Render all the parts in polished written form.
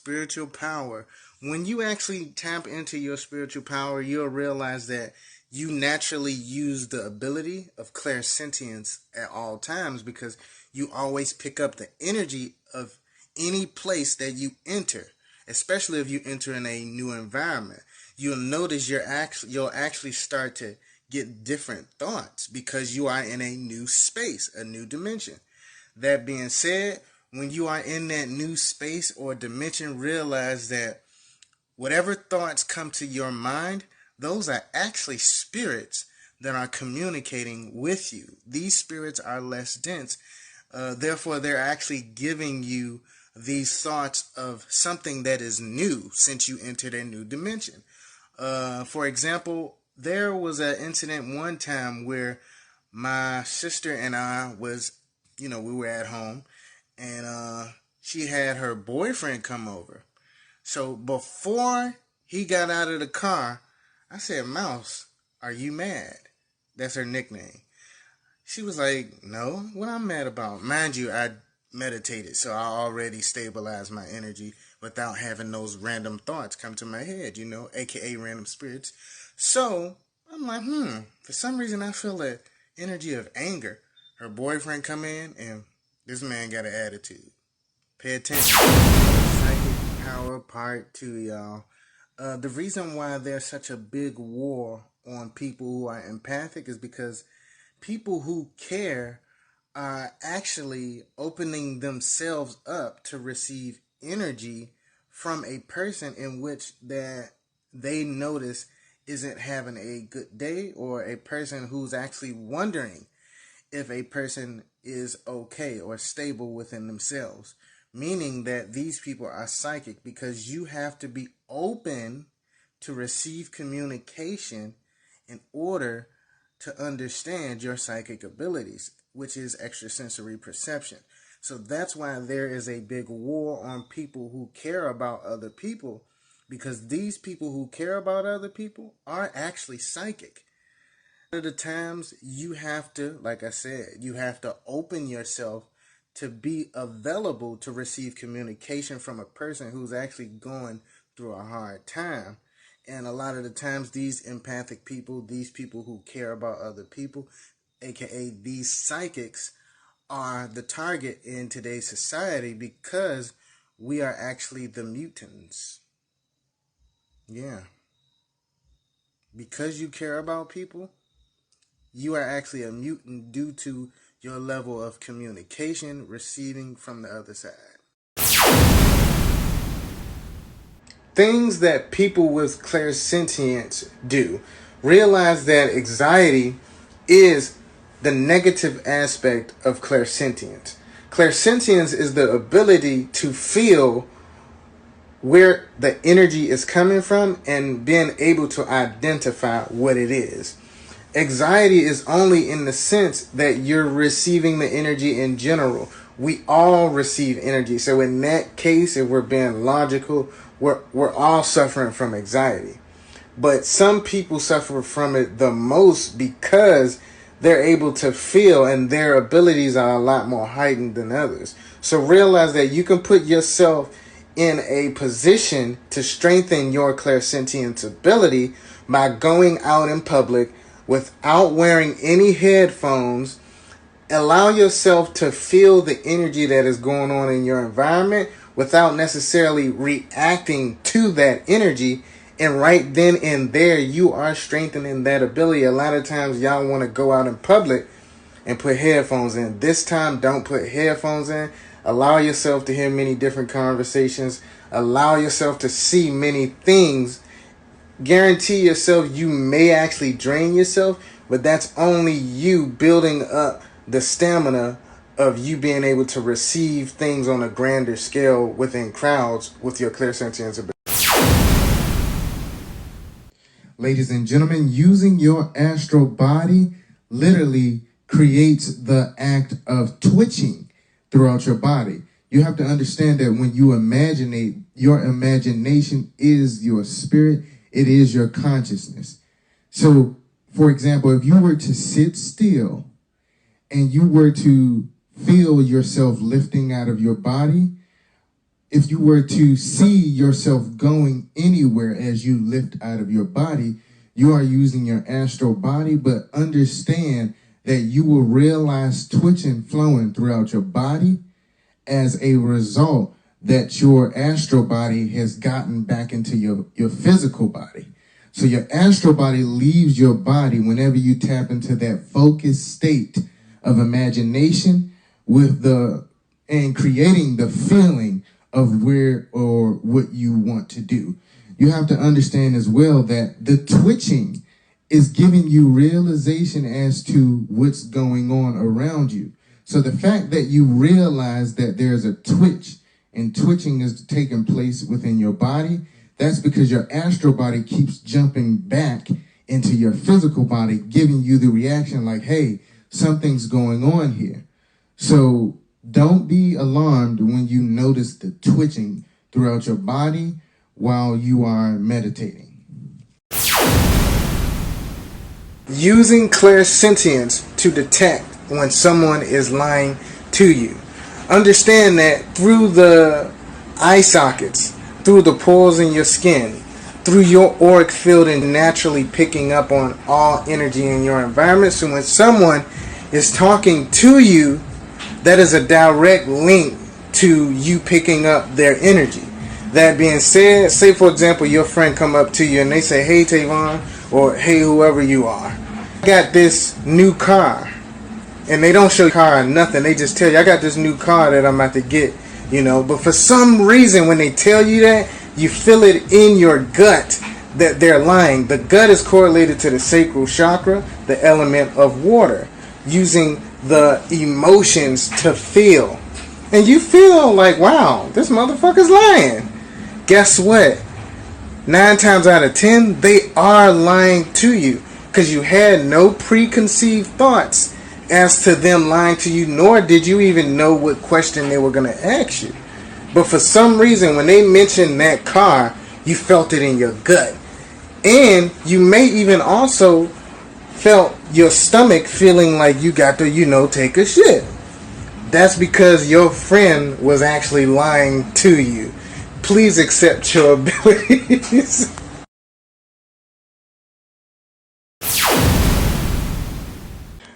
spiritual power. When you actually tap into your spiritual power, you'll realize that you naturally use the ability of clairsentience at all times because you always pick up the energy of any place that you enter, especially if you enter in a new environment. You'll notice you'll actually start to get different thoughts because you are in a new space, a new dimension. That being said, when you are in that new space or dimension, realize that whatever thoughts come to your mind, those are actually spirits that are communicating with you. These spirits are less dense. Therefore, they're actually giving you these thoughts of something that is new since you entered a new dimension. For example, there was an incident one time where my sister and I we were at home, and she had her boyfriend come over. So before he got out of the car, I said, "Mouse, are you mad?" That's her nickname. She was like, "No, what I'm mad about?" Mind you, I meditated, so I already stabilized my energy without having those random thoughts come to my head, aka random spirits. So I'm like, for some reason I feel that energy of anger. Her boyfriend come in, and this man got an attitude. Pay attention. Psychic Power Part 2, y'all. The reason why there's such a big war on people who are empathic is because people who care are actually opening themselves up to receive energy from a person in which that they notice isn't having a good day, or a person who's actually wondering if a person is okay or stable within themselves. Meaning that these people are psychic because you have to be open to receive communication in order to understand your psychic abilities, which is extrasensory perception. So that's why there is a big war on people who care about other people, because these people who care about other people are actually psychic. A lot of the times you have to, like I said, you have to open yourself to be available to receive communication from a person who's actually going through a hard time. And a lot of the times these empathic people, these people who care about other people, aka these psychics, are the target in today's society because we are actually the mutants. Yeah. Because you care about people, you are actually a mutant due to your level of communication receiving from the other side. Things that people with clairsentience do. Realize that anxiety is the negative aspect of clairsentience. Clairsentience is the ability to feel where the energy is coming from and being able to identify what it is. Anxiety is only in the sense that you're receiving the energy in general. We all receive energy. So in that case, if we're being logical, we're all suffering from anxiety. But some people suffer from it the most because they're able to feel and their abilities are a lot more heightened than others. So realize that you can put yourself in a position to strengthen your clairsentience ability by going out in public without wearing any headphones. Allow yourself to feel the energy that is going on in your environment without necessarily reacting to that energy. And right then and there, you are strengthening that ability. A lot of times y'all want to go out in public and put headphones in. This time, don't put headphones in. Allow yourself to hear many different conversations. Allow yourself to see many things. Guarantee yourself you may actually drain yourself, but that's only you building up the stamina of you being able to receive things on a grander scale within crowds with your clairsentience ability. Ladies and gentlemen, using your astral body literally creates the act of twitching throughout your body. You have to understand that when you imaginate, your imagination is your spirit, it is your consciousness. So, for example, if you were to sit still and you were to feel yourself lifting out of your body, if you were to see yourself going anywhere as you lift out of your body, you are using your astral body, but understand that you will realize twitching flowing throughout your body as a result that your astral body has gotten back into your physical body. So your astral body leaves your body whenever you tap into that focused state of imagination and creating the feeling of where or what you want to do. You have to understand as well that the twitching is giving you realization as to what's going on around you. So the fact that you realize that there's a twitch and twitching is taking place within your body, that's because your astral body keeps jumping back into your physical body, giving you the reaction like, hey, something's going on here. So don't be alarmed when you notice the twitching throughout your body while you are meditating. Using clairsentience to detect when someone is lying to you. Understand that through the eye sockets, through the pores in your skin, through your auric field, and naturally picking up on all energy in your environment. So when someone is talking to you, that is a direct link to you picking up their energy. That being said, say for example, your friend come up to you and they say, hey Tavon, or hey whoever you are, I got this new car. And they don't show you the car or nothing. They just tell you, I got this new car that I'm about to get, But for some reason, when they tell you that, you feel it in your gut that they're lying. The gut is correlated to the sacral chakra, the element of water, using the emotions to feel. And you feel like, wow, this motherfucker's lying. Guess what? 9 times out of 10, they are lying to you because you had no preconceived thoughts as to them lying to you, nor did you even know what question they were going to ask you. But for some reason, when they mentioned that car, you felt it in your gut. And you may even also felt your stomach feeling like you got to, take a shit. That's because your friend was actually lying to you. Please accept your abilities.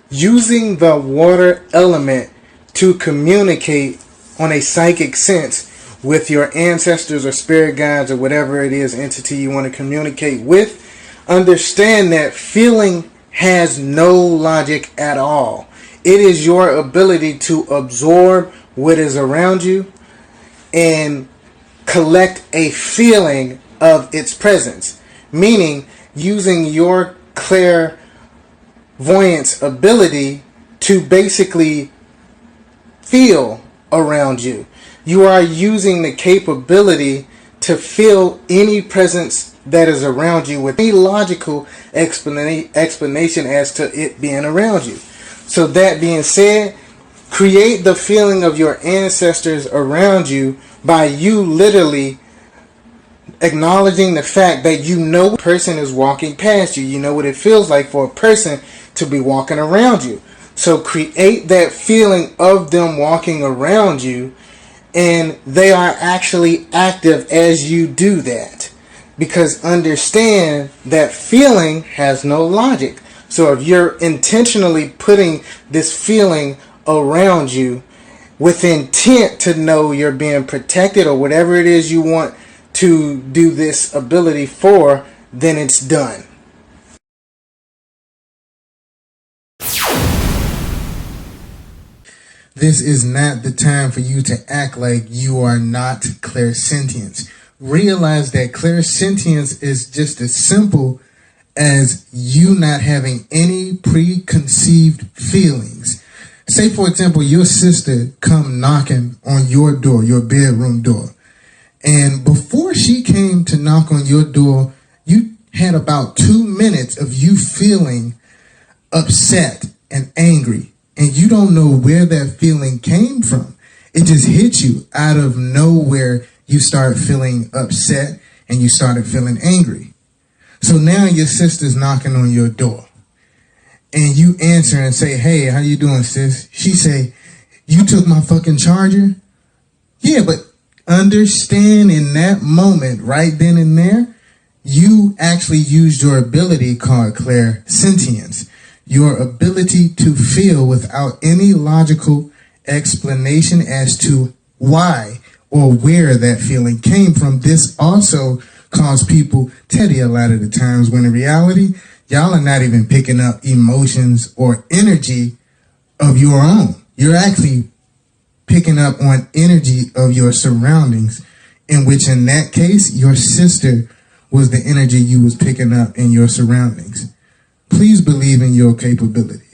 Using the water element to communicate on a psychic sense with your ancestors or spirit guides or whatever it is entity you want to communicate with, understand that feeling has no logic at all. It is your ability to absorb what is around you and collect a feeling of its presence. Meaning, using your clairvoyance ability to basically feel around you. You are using the capability to feel any presence that is around you with any logical explanation as to it being around you. So that being said, create the feeling of your ancestors around you by you literally acknowledging the fact that you know a person is walking past you. You know what it feels like for a person to be walking around you. So create that feeling of them walking around you, and they are actually active as you do that. Because understand that feeling has no logic. So if you're intentionally putting this feeling around you with intent to know you're being protected or whatever it is you want to do this ability for, then it's done. This is not the time for you to act like you are not clairsentience. Realize that clairsentience is just as simple as you not having any preconceived feelings. Say, for example, your sister come knocking on your door, your bedroom door. And before she came to knock on your door, you had about 2 minutes of you feeling upset and angry. And you don't know where that feeling came from. It just hit you out of nowhere. You started feeling upset and you started feeling angry. So now your sister's knocking on your door. And you answer and say, hey, how you doing, sis? She say, you took my fucking charger? Yeah, but Understand in that moment, right then and there, you actually used your ability called clairsentience, your ability to feel without any logical explanation as to why or where that feeling came from. This also caused people teddy a lot of the times, when in reality, y'all are not even picking up emotions or energy of your own. You're actually picking up on energy of your surroundings, in which in that case, your sister was the energy you was picking up in your surroundings. Please believe in your capability.